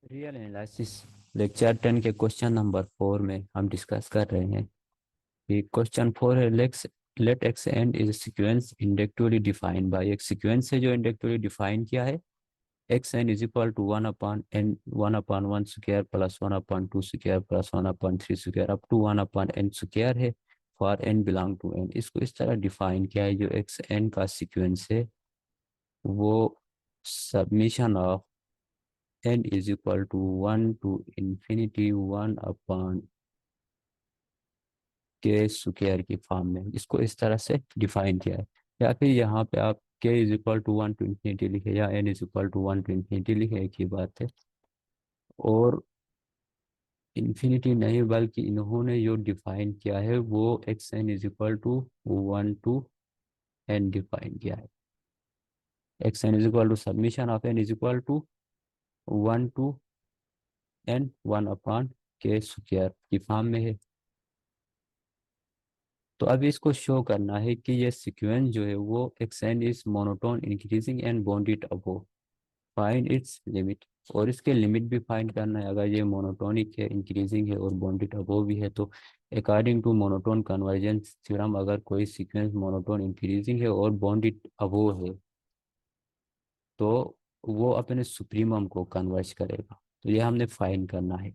Real analysis lecture 10 के question number 4 में हम डिस्कस कर रहे हैं कि क्वेश्चन 4 है let x and is sequence inductively defined by. एक सीक्वेंस है जो इंडक्टिवली डिफाइन किया है। X n is equal to 1/n 1/1 square plus 1/2 square plus 1/3 square up to 1/n square है for n belong to N. इसको इस तरह define किया है, जो एक्स एन का सीक्वेंस है वो submission of n is equal to 1 to infinity 1/k square की फॉर्म में इसको इस तरह से डिफाइन किया है। या फिर यहाँ पे आप k is equal to 1 to infinity लिखे या n is equal to 1 to infinity लिखे, एक ही बात है। और इन्फिनिटी नहीं बल्कि इन्होंने जो डिफाइन किया है वो x n is equal to 1 to n define किया है। X n is equal to summation of n is equal to 1 to n 1/k square की फॉर्म में है। तो अब इसको शो करना है कि ये सीक्वेंस जो है वो extend is monotone increasing and bound it above, find its limit. और इसके लिमिट भी फाइंड करना है। अगर ये मोनोटोनिक है, इंक्रीजिंग है और बाउंडेड अबोव भी है तो according to monotone convergence theorem अगर कोई सीक्वेंस मोनोटोन इंक्रीजिंग है और बाउंडेड अबोव है तो वो अपने सुप्रीमम को कन्वर्ज करेगा। तो ये हमने फाइंड करना है।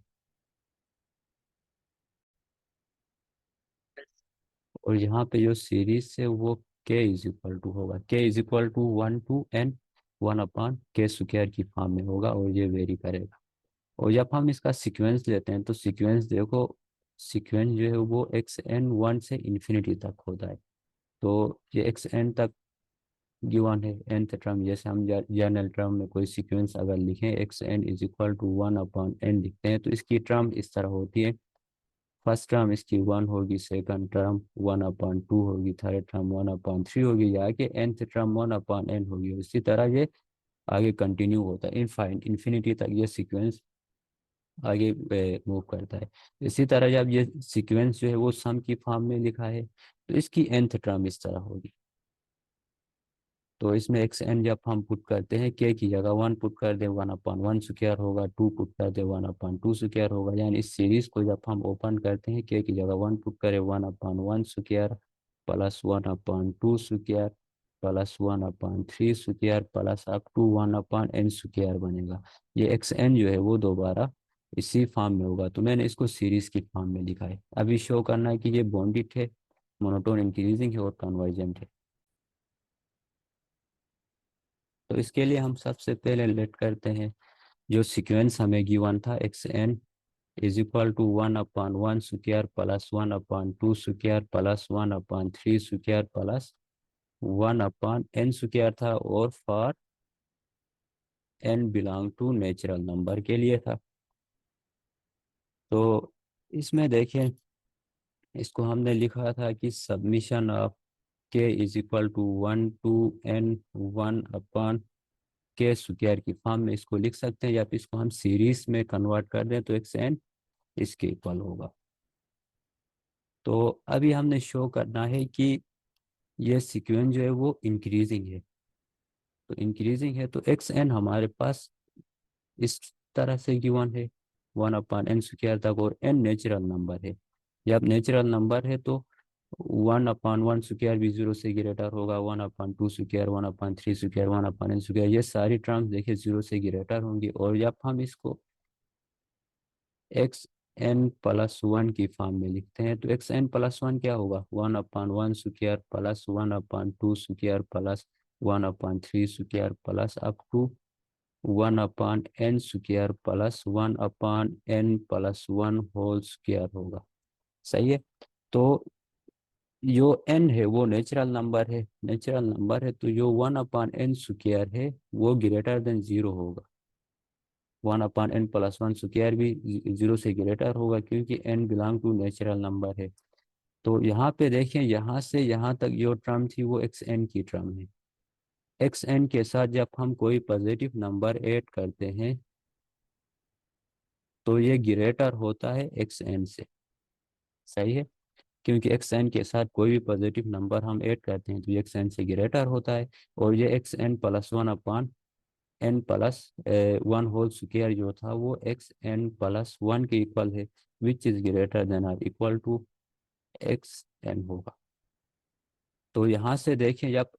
और यहाँ पे जो सीरीज है वो के इज इक्वल टू होगा, k is equal to 1 to n 1/k square की फॉर्म में होगा और ये वेरी करेगा। और जब हम इसका सीक्वेंस लेते हैं तो सीक्वेंस देखो, सीक्वेंस जो है वो एक्स एन 1 से इन्फिनिटी तक होता है। तो ये एक्स एन तक गिवन है nth टर्म। जैसे हम जनरल टर्म में कोई सीक्वेंस अगर लिखें x n is equal to 1/n लिखते हैं तो इसकी टर्म इस तरह होती है। फर्स्ट टर्म इसकी 1 होगी, सेकंड टर्म 1/2 होगी, थर्ड टर्म 1/3 होगी, या आगे nth टर्म 1/n होगी। इसी तरह ये आगे कंटिन्यू होता है इनफाइन इन्फिनिटी तक ये सीक्वेंस आगे मूव करता है। इसी तरह जब ये सीक्वेंस जो है वो सम की फॉर्म में लिखा है तो इसकी nth टर्म इस तरह होगी। तो इसमें एक्स एन जब हम पुट करते हैं के की जगह 1 पुट कर दे 1/1 स्क्वायर होगा, 2 पुट कर दे 1/2 स्क्वायर होगा। यानी इस सीरीज को जब हम ओपन करते हैं के की जगह 1 पुट करें 1/1 square plus 1/2 square plus 1/3 square plus up to 1/n square बनेगा। ये एक्स एन जो है वो दोबारा इसी फॉर्म में होगा। तो मैंने इसको सीरीज की फॉर्म में लिखा है। अभी शो करना है कि ये बॉन्डिड है, मोनोटोन इंक्रीजिंग है और कन्वर्जेंट है। तो इसके लिए हम सबसे पहले लेट करते हैं जो सीक्वेंस हमें गिवन था x n is equal to 1/1 square plus 1/2 square plus 1/3 square plus 1/n square था और for n belong to natural number के लिए था। तो इसमें देखें, इसको हमने लिखा था कि summation of k is equal to 1 to n 1/k square की फॉर्म में इसको लिख सकते हैं, या फिर इसको हम सीरीज में कन्वर्ट कर दें तो एक्स एन इसके इक्वल होगा। तो अभी हमने शो करना है कि ये सीक्वेंस जो है वो इंक्रीजिंग है। तो इंक्रीजिंग है तो एक्स एन हमारे पास इस तरह से गिवन है 1/n स्क्वायर तक, और n नेचुरल नंबर है। जब नेचुरल नंबर है तो 1/1 स्क्वायर भी 0 से ग्रेटर होगा, 1/2 स्क्वायर 1/3 स्क्वायर 1/n स्क्वायर ये सारी टर्म्स देखिए 0 से ग्रेटर होंगी। और जब हम इसको एक्स एन प्लस 1 की फॉर्म में लिखते हैं तो एक्स एन प्लस 1 क्या होगा, 1/1 square plus 1/2 square plus 1/3 square plus up to 1/n square plus 1/n plus 1 whole square होगा। सही है। तो जो n है वो नेचुरल नंबर है, नेचुरल नंबर है तो जो 1/n स्क्वायर है वो ग्रेटर देन 0 होगा। 1/n प्लस 1 स्क्वायर भी 0 से ग्रेटर होगा क्योंकि n belong to natural number है। तो यहाँ पे देखें, यहाँ से यहाँ तक जो टर्म थी वो एक्स एन की टर्म है। एक्स एन के साथ जब हम कोई पॉजिटिव नंबर ऐड करते हैं तो ये ग्रेटर होता है एक्स एन से। सही है। क्योंकि एक्स एन के साथ कोई भी पॉजिटिव नंबर हम ऐड करते हैं तो ये एक्स एन से ग्रेटर होता है। और ये x n plus 1/n n plus one whole square जो था वो एक्स एन प्लस वन के इक्वल है, which is greater than or equal to x n होगा। तो यहाँ से देखें, जब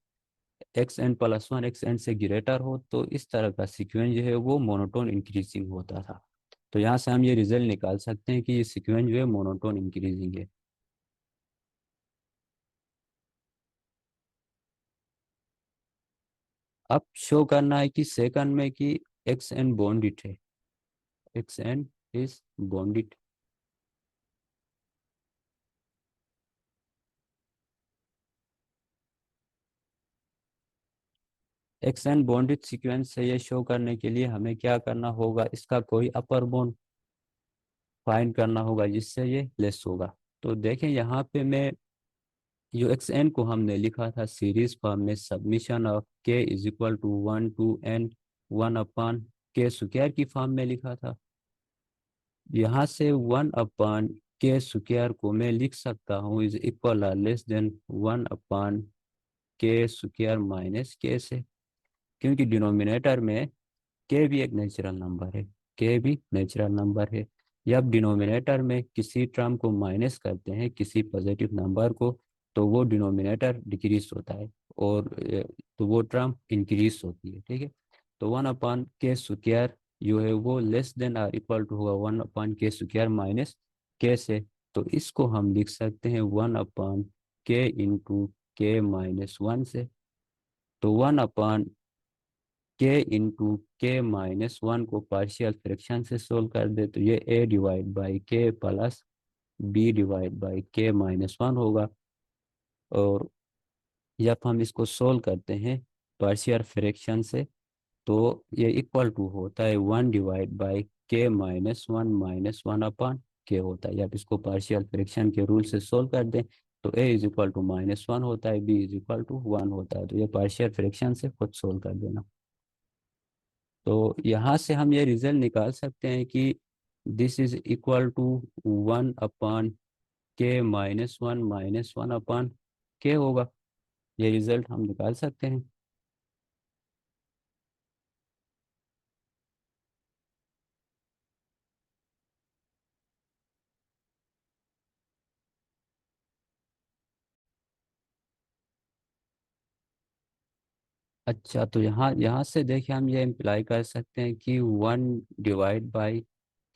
x n plus one x n से ग्रेटर हो तो इस तरह का सीक्वेंस जो है वो मोनोटोन इंक्रीजिंग होता था। तो यहाँ से हम ये रिजल्ट निकाल सकते हैं कि ये सीक्वेंस जो है मोनोटोन इंक्रीजिंग है। अब शो करना है कि सेकंड में कि एक्स एन बॉन्डिट है, x n is bounded. X n bounded sequence से ये शो करने के लिए हमें क्या करना होगा, इसका कोई अपर बॉन्ड फाइंड करना होगा जिससे ये लेस होगा। तो देखें यहाँ पे मैं जो एक्स एन को हमने लिखा था सीरीज फॉर्म में, summation of k is equal to one to n one upon k square की फॉर्म में लिखा था। यहाँ से वन अपान के स्क्वायर को मैं लिख सकता हूँ is equal less than one upon k square minus के से, क्योंकि डिनोमिनेटर में के भी एक नेचुरल नंबर है, के भी नेचुरल नंबर है। जब डिनोमिनेटर में किसी टर्म को माइनस करते हैं किसी पॉजिटिव नंबर को, तो वो डिनोमिनेटर डिक्रीज होता है और तो वो टर्म इंक्रीज होती है, ठीक है। तो वन अपान के स्क्वायर जो है वो less than or equal to होगा one upon k square minus के से। तो इसको हम लिख सकते हैं वन अपान के इंटू के माइनस वन से। तो वन अपान के इंटू के माइनस वन को पार्शियल फ्रैक्शन से सोल्व कर दे तो ये ए डिवाइड बाई के plus B divide by k minus one होगा। और जब हम इसको सोल्व करते हैं पार्शियल फ्रैक्शन से तो ये इक्वल टू होता है one divide by k minus one upon k होता है। जब इसको पार्शियल फ्रैक्शन के रूल से सोल्व कर दें तो A is equal to minus one होता है, B is equal to one होता है। तो ये पार्शियल फ्रैक्शन से खुद सोल्व कर देना। तो यहाँ से हम ये रिजल्ट निकाल सकते हैं कि this is equal to one upon k minus one upon k होगा। ये रिजल्ट हम निकाल सकते हैं। अच्छा, तो यहाँ यहाँ से देखिए हम ये इम्प्लाई कर सकते हैं कि one divide by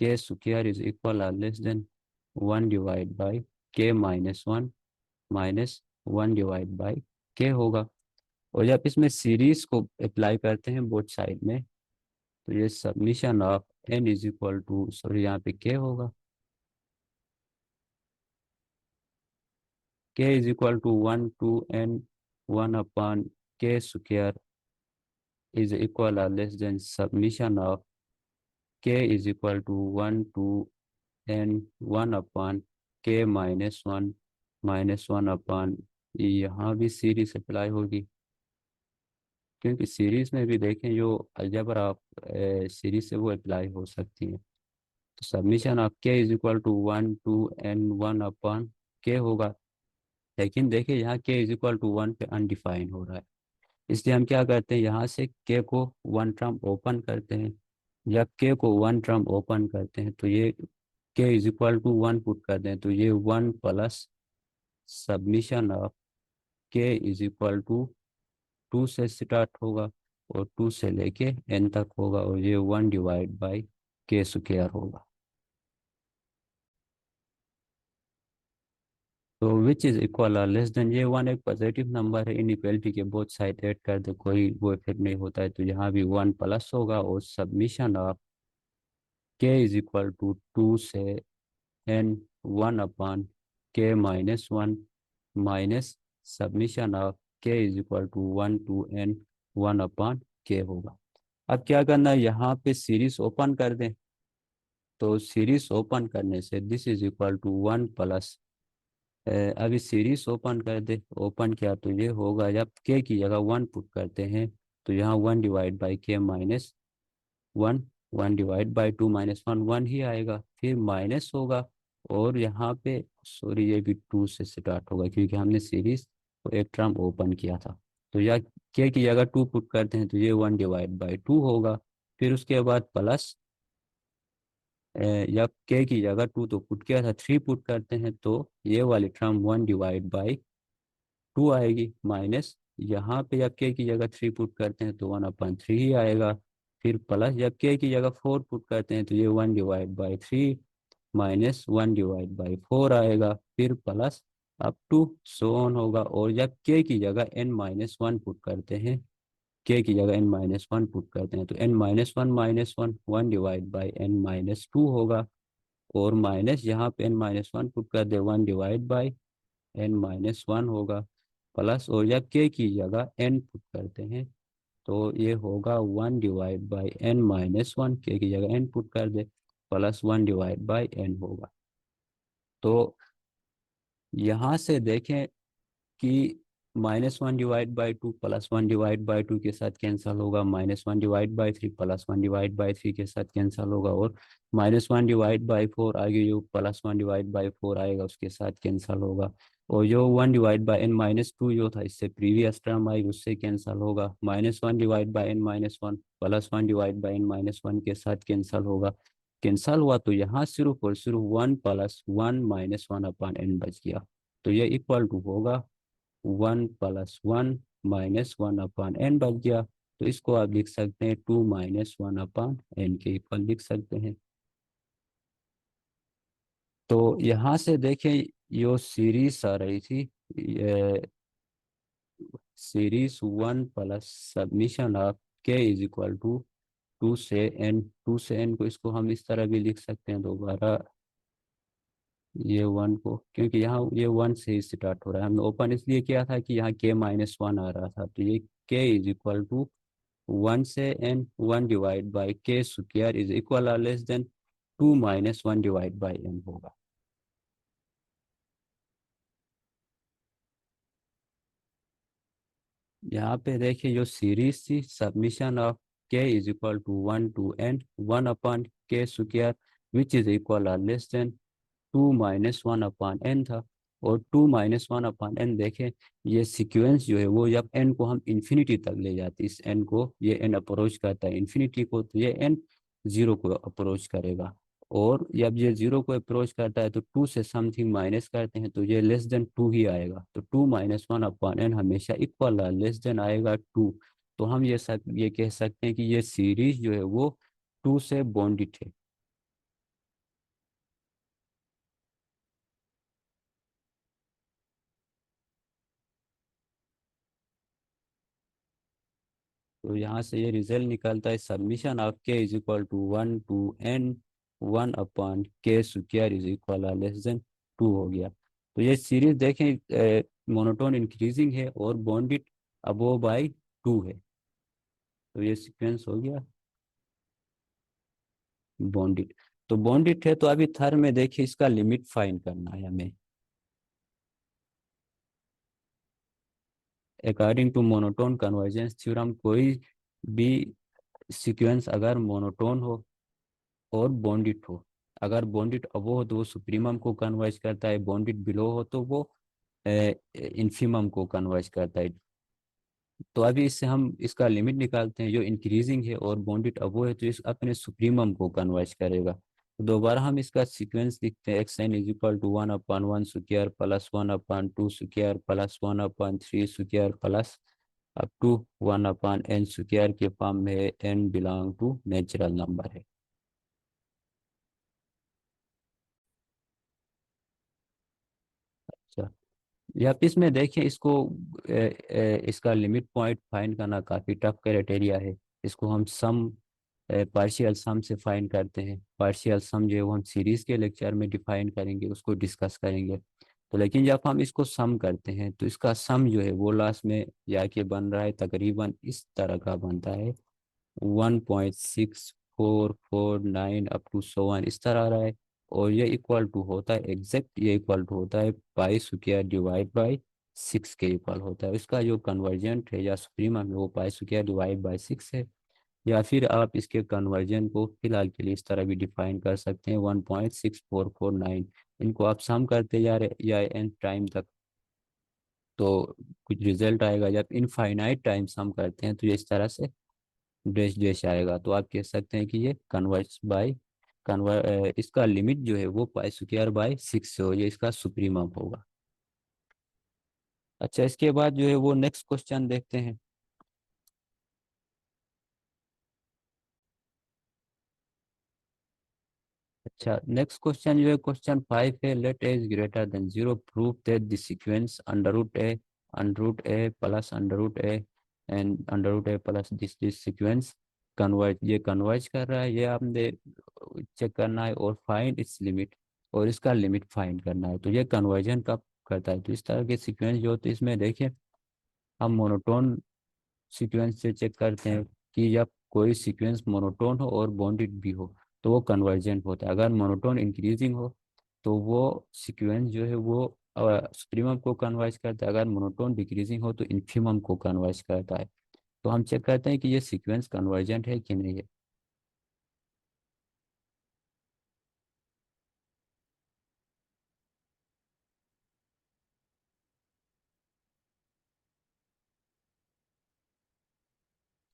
k square is equal or less than one divide by k minus one divide by k होगा। और जब इसमें सीरीज को अप्लाई करते हैं बोथ साइड में तो ये submission of n is equal to, sorry यहाँ पे के होगा, k is equal to one to n one upon k square is equal or less than submission of k is equal to one to n one upon k minus one upon, यहाँ भी series apply होगी क्योंकि series में भी देखें जो algebra आप series से वो अप्लाई हो सकती है। तो summation of k is equal to one to n one upon k होगा। लेकिन देखिए यहाँ k is equal to one पे अनडिफाइन हो रहा है, इसलिए हम क्या करते हैं यहाँ से के को वन टर्म ओपन करते हैं। जब के को वन टर्म ओपन करते हैं तो ये k is equal to one put कर दें तो ये one plus summation of k is equal to two से स्टार्ट होगा और टू से लेके एन तक होगा और ये one divide by k square होगा। तो विच इज इक्वल और लेस देन, ये वन एक पॉजिटिव नंबर है, इनइक्वालिटी के बोथ साइड ऐड कर दे कोई वो इफेक्ट नहीं होता है तो यहाँ भी वन प्लस होगा और submission of k is equal to two से n one upon k minus one minus submission of k is equal to one to n one upon k होगा। अब क्या करना है, यहाँ पे सीरीज ओपन कर दें। तो सीरीज ओपन करने से this is equal to one plus, अभी सीरीज ओपन कर दे, ओपन किया तो ये होगा जब के की जगह वन पुट करते हैं तो यहाँ one divide by k minus one, one divide by two minus one one ही आएगा, फिर माइनस होगा और यहाँ पे सॉरी ये भी टू से स्टार्ट होगा क्योंकि हमने सीरीज को एक टर्म ओपन किया था। तो या के की जगह 2 पुट करते हैं तो ये 1/2 होगा। फिर उसके बाद प्लस या के की जगह 2 तो पुट किया था, 3 पुट करते हैं तो ये वाली टर्म 1/2 आएगी, माइनस यहाँ पे जब के की जगह 3 पुट करते हैं तो 1/3 ही आएगा। फिर प्लस जब के की जगह 4 पुट करते हैं तो ये 1/3 माइनस 1/4 आएगा। फिर plus up to so on होगा। और जब के की जगह n-1 पुट करते हैं, के की जगह n-1 पुट करते हैं तो n-1 1/n-2 होगा। और माइनस यहाँ पे n-1 पुट कर दे 1/n-1 होगा। प्लस और जब के की जगह n पुट करते हैं तो ये होगा 1/n-1, के की जगह n पुट कर दे प्लस 1/n होगा। तो यहाँ से देखें कि -1/2 +1/2 के साथ कैंसल होगा, -1/3 +1/3 के साथ कैंसल होगा, और -1/4 आगे जो +1/4 आएगा उसके साथ कैंसल होगा। और जो 1/n-2 जो था इससे प्रीवियस टर्म आई उससे कैंसल होगा। -1/n-1 +1/n-1 के साथ कैंसल होगा। कैंसल हुआ तो यहाँ सिर्फ और सिर्फ 1 + 1 - 1/n बच गया। तो ये इक्वल टू होगा 1 + 1 - 1/n बच गया। तो इसको आप लिख सकते हैं 2 - 1/n के इक्वल लिख सकते हैं। तो यहाँ से देखें यो सीरीज आ रही थी, series 1 plus summation of k is equal to 2 से n, 2 से n को इसको हम इस तरह भी लिख सकते हैं दोबारा, ये 1 को, क्योंकि यहाँ ये 1 से ही स्टार्ट हो रहा है। हमने ओपन इसलिए किया था कि यहाँ k-1 आ रहा था, तो ये k इज इक्वल टू 1 से n, 1/k² इज इक्वल और लेस देन 2 - 1/n होगा। यहाँ पे देखिए जो सीरीज थी summation of k is equal to 1 to n 1/k² which is equal और लेस देन 2 - 1/n था। और 2 - 1/n देखें, ये सीक्वेंस जो है वो जब n को हम इन्फिनिटी तक ले जाते हैं, इस n को, ये n अप्रोच करता है इन्फिनिटी को, तो ये n 0 को अप्रोच करेगा। और जब ये 0 को अप्रोच करता है तो 2 से समथिंग माइनस करते हैं तो ये लेस देन 2 ही आएगा। तो 2 - 1/n हमेशा इक्वल है लेस देन आएगा 2। तो हम ये कह सकते हैं कि ये सीरीज जो है वो 2 से बॉन्डिड है। तो यहाँ से ये रिजल्ट निकलता है summation of k is equal to 1 to n 1/k² is equal less than 2 हो गया। तो ये सीरीज देखें मोनोटोन इंक्रीजिंग है और बॉन्डिड अबोव बाई 2 है। तो ये सीक्वेंस हो गया बॉन्डिड। तो बॉन्डिड है तो अभी थर्ड में देखिए इसका लिमिट फाइंड करना है हमें। According to monotone convergence theorem, कोई भी सीक्वेंस अगर मोनोटोन हो और बॉन्डिट हो, अगर बॉन्डिट अबो हो तो वो सुप्रीमम को कन्वर्ज करता है, बॉन्डिट बिलो हो तो वो इन्फीमम को कन्वर्ज करता है। तो अभी इससे हम इसका लिमिट निकालते हैं, जो इंक्रीजिंग है और बॉन्डिट अबो है तो इस अपने सुप्रीमम को कन्वर्ज करेगा। तो दोबारा हम इसका सीक्वेंस लिखते हैं, x n is equal to 1/1² plus 1/2² plus 1/3² plus up to 1/n² के फॉर्म में n belong to natural number है। अच्छा, या आप इसमें देखिए इसको इसका लिमिट पॉइंट फाइंड करना काफ़ी टफ क्राइटेरिया है। इसको हम सम पार्शियल सम से फाइंड करते हैं। पार्शियल सम जो है वो हम सीरीज के लेक्चर में डिफाइन करेंगे, उसको डिस्कस करेंगे। तो लेकिन जब हम इसको सम करते हैं तो इसका सम जो है वो लास्ट में जाके बन रहा है तकरीबन इस तरह का बनता है, 1.6449 अप टू 1 इस तरह आ रहा है। और ये इक्वल टू होता है एग्जैक्ट, ये इक्वल टू होता है π² / 6 के इक्वल होता है। इसका जो कन्वर्जेंट है या सुप्रीमम है वो π² / 6 है। या फिर आप इसके कन्वर्जन को फिलहाल के लिए इस तरह भी डिफाइन कर सकते हैं, 1.6449। इनको आप सम करते जा रहे या एन टाइम तक, तो कुछ रिजल्ट आएगा। जब इनफाइनाइट टाइम्स हम करते हैं तो ये इस तरह से डैश डैश आएगा। तो आप कह सकते हैं कि ये कन्वर्स बाय इसका लिमिट जो है वो पाई स्क्वायर बाय 6 से हो, ये इसका सुप्रीमम होगा। अच्छा, इसके बाद जो है वो नेक्स्ट क्वेश्चन देखते हैं। अच्छा, नेक्स्ट क्वेश्चन जो है क्वेश्चन 5 है, let a is greater than 0, prove that the sequence under root a plus under root a and under root a plus this sequence converge, ये कन्वर्ज कर रहा है, ये आपने चेक करना है। और फाइंड इट्स लिमिट, और इसका लिमिट फाइंड करना है। तो ये कन्वर्जन कब करता है? तो इस तरह के सीक्वेंस जो होते हैं इसमें देखिए, हम मोनोटोन सीक्वेंस से चेक करते हैं कि जब कोई सीक्वेंस मोनोटोन हो और बॉन्डेड भी हो तो वो कन्वर्जेंट होता है। अगर मोनोटोन इंक्रीजिंग हो तो वो सीक्वेंस जो है वो सुप्रीमम को कन्वर्ज करता है, अगर मोनोटोन डिक्रीजिंग हो तो इन्फीमम को कन्वर्ज करता है। तो हम चेक करते हैं कि ये सीक्वेंस कन्वर्जेंट है कि नहीं है।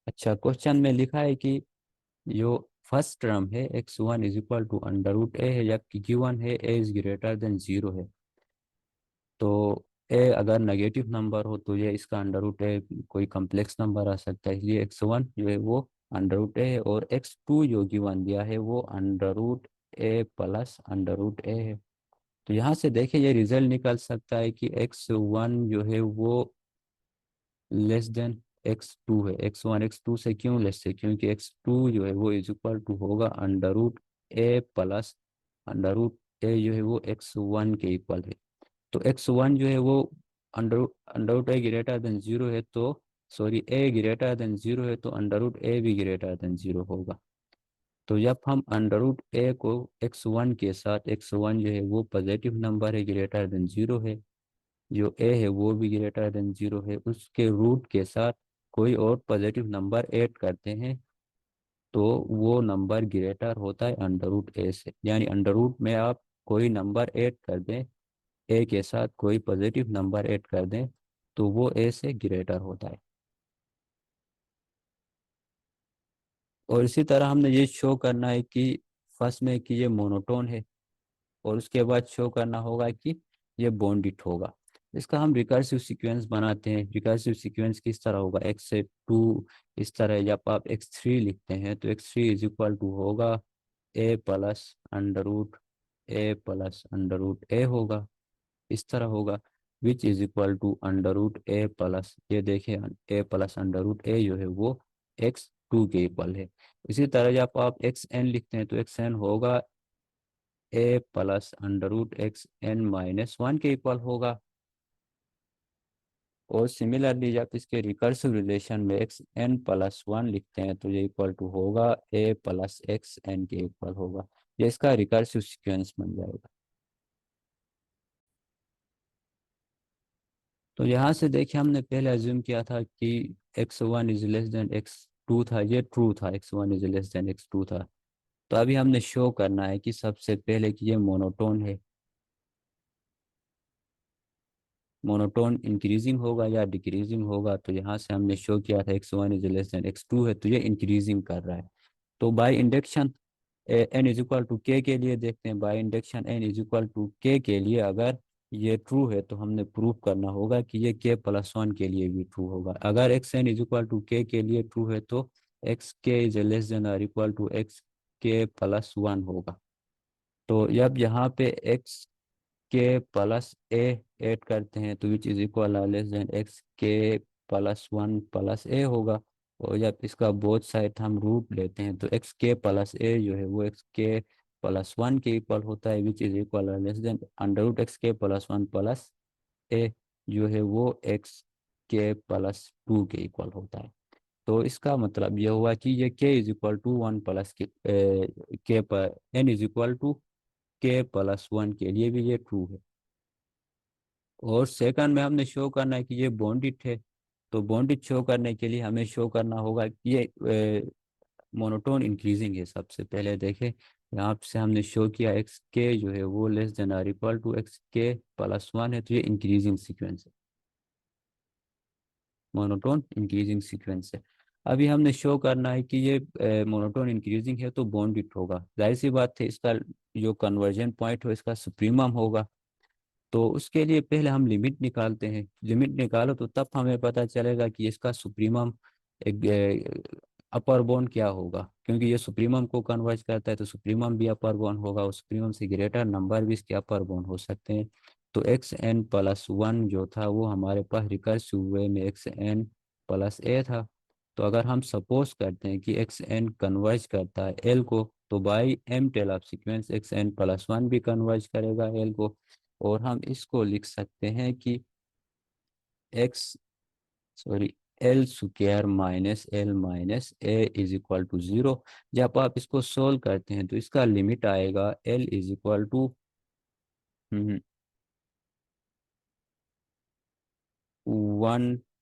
अच्छा, क्वेश्चन में लिखा है कि जो फर्स्ट टर्म है x1 is equal to under root A है, जबकि गिवन है a इज ग्रेटर देन 0 है। तो ए अगर नेगेटिव नंबर हो तो ये इसका अंडर रूट ए कोई कम्प्लेक्स नंबर आ सकता है, इसलिए x1 जो है वो अंडर रूट ए है। और x2 जो गिवन दिया है वो under root a plus under root A है। तो यहाँ से देखिए ये रिजल्ट निकल सकता है कि x1 जो है वो लेस देन x2 है। x1 x2 से क्यों लेस है? क्योंकि x2 जो है वो इज इक्वल टू होगा under root a plus under root a जो है वो x1 के इक्वल है। तो x1 जो है वो अंडर अंडर रूट ए ग्रेटर देन 0 है, तो सॉरी ए ग्रेटर देन 0 है तो अंडर रूट ए भी ग्रेटर देन 0 होगा। तो जब हम अंडर रूट ए को x1 के साथ, x1 जो है वो पॉजिटिव नंबर है, ग्रेटर देन 0 है, जो ए है वो भी ग्रेटर देन 0 है, उसके रूट के साथ कोई और पॉजिटिव नंबर ऐड करते हैं तो वो नंबर ग्रेटर होता है अंडर रूट ए से। यानी अंडर रूट में आप कोई नंबर ऐड कर दें, ए के साथ कोई पॉजिटिव नंबर ऐड कर दें तो वो ए से ग्रेटर होता है। और इसी तरह हमने ये शो करना है कि फर्स्ट में कि ये मोनोटोन है, और उसके बाद शो करना होगा कि ये बॉन्डिट होगा। इसका हम रिकर्सिव सीक्वेंस बनाते हैं। रिकर्सिव सीक्वेंस किस तरह होगा? एक्स से टू, इस तरह जब आप x3 लिखते हैं तो x3 इज इक्वल टू होगा ए plus under root a plus under root a होगा, इस तरह होगा, which is equal to under root a plus, ये देखिए a plus under root a जो है वो x2 के इक्वल है। इसी तरह जब आप एक्स एन लिखते हैं तो एक्स एन होगा ए plus under root x n minus one के इक्वल होगा। और सिमिलरली जब इसके रिकर्सिव रिलेशन में एक्स एन प्लस वन लिखते हैं तो ये इक्वल टू होगा ए प्लस एक्स एन के इक्वल होगा। ये इसका रिकर्सिव सीक्वेंस बन जाएगा। तो यहाँ से देखिए हमने पहले अज्यूम किया था कि x1 is less then x2 था, ये ट्रू था, x1 is less then x2 था। तो अभी हमने शो करना है कि सबसे पहले कि ये मोनोटोन है, मोनोटोन इंक्रीजिंग होगा या डिक्रीजिंग होगा। तो यहाँ से हमने शो किया था x1 is less then x2 है तो ये इंक्रीजिंग कर रहा है। तो by induction n is equal to k लिए देखते हैं, by induction n is equal to k लिए अगर ये ट्रू है तो हमने प्रूव करना होगा कि ये के प्लस वन के लिए भी ट्रू होगा। अगर x n is equal to k लिए ट्रू है तो x k is less than और equal to x k plus one होगा। तो जब यहाँ पे एक्स के प्लस ए ऐड करते हैं तो विच is equal less then x k plus one plus ए होगा। और जब इसका बोथ साइड हम रूट लेते हैं तो एक्स के प्लस ए जो है वो एक्स के प्लस वन के इक्वल होता है, which is equal less than under root x k plus one plus a जो है वो एक्स के प्लस टू के इक्वल होता है। तो इसका मतलब यह हुआ कि ये k is equal to one plus k पर n is equal to k plus one के लिए भी ये ट्रू है। और सेकंड में हमने शो करना है कि ये बॉन्डिट है। तो बॉन्डिट शो करने के लिए हमें शो करना होगा कि ये मोनोटोन इंक्रीजिंग है। सबसे पहले देखें, यहाँ से हमने शो किया एक्स के जो है वो less than or equal to x k plus one है, तो ये इंक्रीजिंग सीक्वेंस है। मोनोटोन इंक्रीजिंग सीक्वेंस है। अभी हमने शो करना है कि ये मोनोटोन इंक्रीजिंग है तो बॉन्डेड होगा, जाहिर सी बात है इसका जो कन्वर्जन पॉइंट हो इसका सुप्रीमम होगा। तो उसके लिए पहले हम लिमिट निकालते हैं, लिमिट निकालो तो तब हमें पता चलेगा कि इसका सुप्रीमम एक अपर बाउंड क्या होगा, क्योंकि ये सुप्रीमम को कन्वर्ज करता है तो सुप्रीमम भी अपर बाउंड होगा और सुप्रीमम से ग्रेटर नंबर भी इसके अपर बाउंड हो सकते हैं। तो xn+1 जो था वो हमारे पास रिकर्सिव वे में xn+a था। तो अगर हम सपोज करते हैं कि xn कन्वर्ज करता है l को, तो by m tail of sequence xn+1 भी कन्वर्ज करेगा l को। और हम इसको लिख सकते हैं कि x sorry l square minus l minus a is equal to 0। जब आप इसको सोल्व करते हैं तो इसका लिमिट आएगा L is equal to 1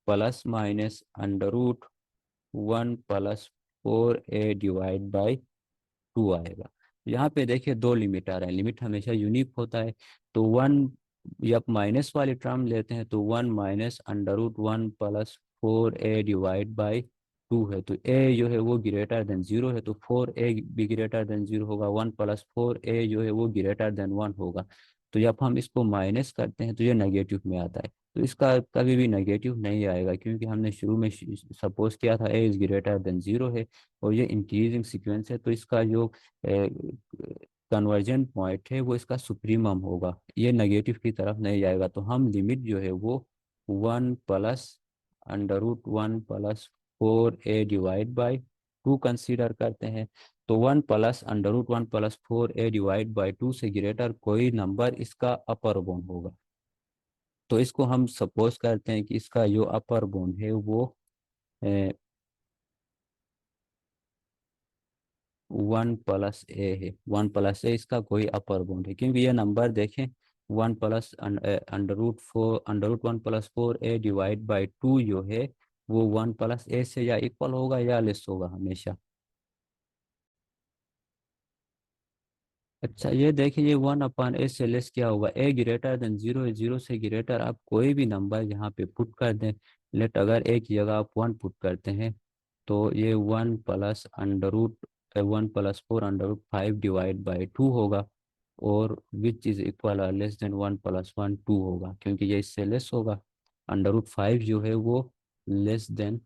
± √1 + 4a/2 आएगा। यहाँ पे देखिए दो लिमिट आ रहे हैं, लिमिट हमेशा यूनिक होता है। तो 1, जब माइनस वाली टर्म लेते हैं तो 1 - √1 + 4a/2 है। तो a जो है वो ग्रेटर देन 0 है, तो 4a भी ग्रेटर देन 0 होगा, 1 + 4a जो है वो ग्रेटर देन 1 होगा। तो जब हम इसको माइनस करते हैं तो ये नेगेटिव में आता है। तो इसका कभी भी नेगेटिव नहीं आएगा, क्योंकि हमने शुरू में सपोज किया था a इज ग्रेटर देन 0 है और ये इंक्रीजिंग सीक्वेंस है, तो इसका जो कन्वर्जन पॉइंट है वो इसका सुप्रीमम होगा, ये नेगेटिव की तरफ नहीं जाएगा। तो हम लिमिट जो है वो 1 + √1 + 4a/2 कंसीडर करते हैं। तो 1 + √1 + 4a/2 से ग्रेटर कोई नंबर इसका अपर बाउंड होगा। तो इसको हम सपोज करते हैं कि इसका जो अपर बाउंड है वो 1 + a है। 1 + a इसका कोई अपर बाउंड है, क्योंकि ये नंबर देखें 1 + √1 + 4a/2 जो है वो 1 + a से या इक्वल होगा या लेस होगा हमेशा। अच्छा ये देखिए, ये 1/a से लेस क्या होगा, a ग्रेटर देन 0 है, 0 से ग्रेटर आप कोई भी नंबर यहाँ पे पुट कर दें। लेट अगर a की जगह आप 1 पुट करते हैं तो ये 1 + √1 + 4 √5 होगा, और विच इज इक्वल लेस देन 1 + 1 2 होगा, क्योंकि ये इससे लेस होगा। √5 जो है वो लेस देन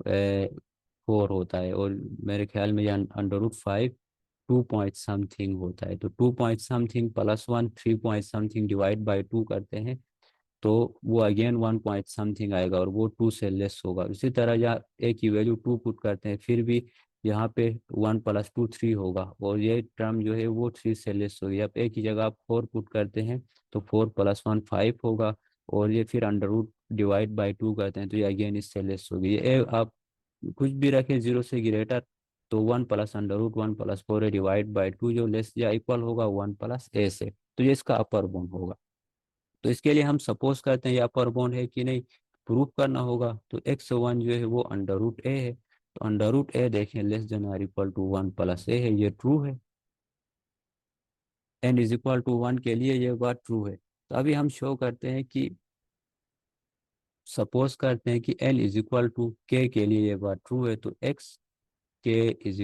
4 होता है, और मेरे ख्याल में ये √5 2 पॉइंट समथिंग होता है। तो 2 point something +1 3 point something divide by 2 करते हैं तो वो अगेन 1 पॉइंट समथिंग आएगा और वो 2 से लेस होगा। इसी तरह यहाँ ए की वैल्यू 2 पुट करते हैं फिर भी यहाँ पे 1 + 2 3 होगा, और ये टर्म जो है वो 3 से लेस होगी। अब ए की जगह आप 4 पुट करते हैं तो 4 + 1 5 होगा, और ये फिर अंडर रूट डिवाइड बाई 2 करते हैं तो ये अगेन इससे लेस होगी। ये आप कुछ भी रखें 0 से ग्रेटर, तो 1 + √1 + 4a/2 जो लेस या इक्वल होगा 1 + a से, तो ये इसका अपर बाउंड होगा। तो इसके लिए हम सपोज करते हैं ये अपर बाउंड है कि नहीं, प्रूफ करना होगा। तो x1 जो है वो √a है, तो √a देखें लेस देन और इक्वल टू 1 + a है, ये ट्रू है। n = 1 के लिए ये बात ट्रू है। तो अभी हम शो करते हैं कि सपोज करते हैं कि n = k के लिए ये बात ट्रू है, तो x k = is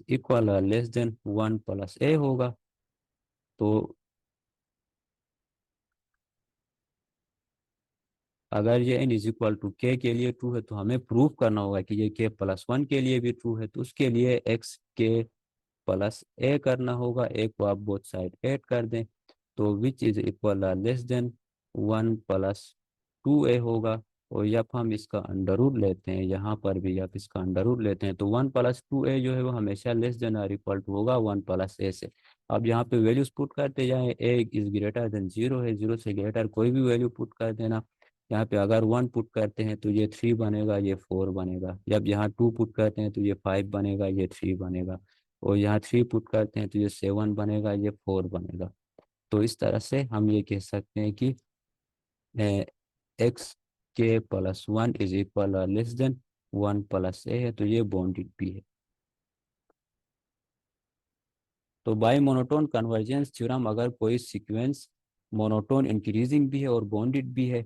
equal less then 1 + a होगा। तो अगर ये n = k के लिए ट्रू है तो हमें प्रूफ करना होगा कि ये k+1 के लिए भी ट्रू है। तो उसके लिए x k + a करना होगा, a को आप बोथ साइड ऐड कर दें तो विच is equal less then 1 + 2a होगा। और जब हम इसका अंडर रूट लेते हैं, यहाँ पर भी जब इसका अंडर रूट लेते हैं तो 1 + 2a जो है वो हमेशा लेस देन और इक्वल टू होगा 1 + a से। अब यहाँ पे वैल्यूज पुट करते जाएं, a इज ग्रेटर देन 0 है, 0 से ग्रेटर कोई भी वैल्यू पुट कर देना। यहाँ पे अगर 1 पुट करते हैं तो ये 3 बनेगा, ये 4 बनेगा। जब यहाँ 2 पुट करते हैं तो ये 5 बनेगा, ये 3 बनेगा। और यहाँ 3 पुट करते हैं तो ये 7 बनेगा, ये 4 बनेगा। तो इस तरह से हम ये कह सकते हैं कि x k + 1 is equal less then 1 + a है, तो ये बाउंडेड भी है। तो बाई मोनोटोन कन्वर्जेंस थ्योरम, अगर कोई सीक्वेंस मोनोटोन इंक्रीजिंग भी है और बॉन्डेड भी है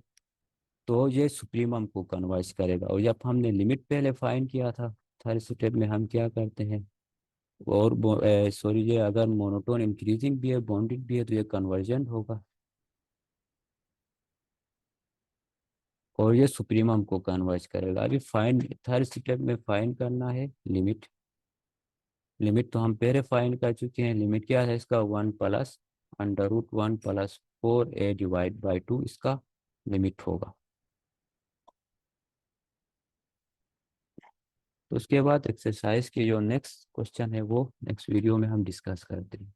तो ये सुप्रीमम को कन्वर्ज करेगा। और जब हमने लिमिट पहले फाइंड किया था थर्ड स्टेप में, हम क्या करते हैं, और सॉरी, ये अगर मोनोटोन इंक्रीजिंग भी है बॉन्डेड भी है तो ये कन्वर्जेंट होगा, और ये सुप्रीमम को कन्वर्ज करेगा। अभी फाइंड थर्ड स्टेप में फाइंड करना है लिमिट। लिमिट तो हम पहले फाइंड कर चुके हैं। लिमिट क्या है इसका, 1 + √1 + 4a/2 इसका लिमिट होगा। तो उसके बाद एक्सरसाइज की जो नेक्स्ट क्वेश्चन है वो नेक्स्ट वीडियो में हम डिस्कस करते हैं।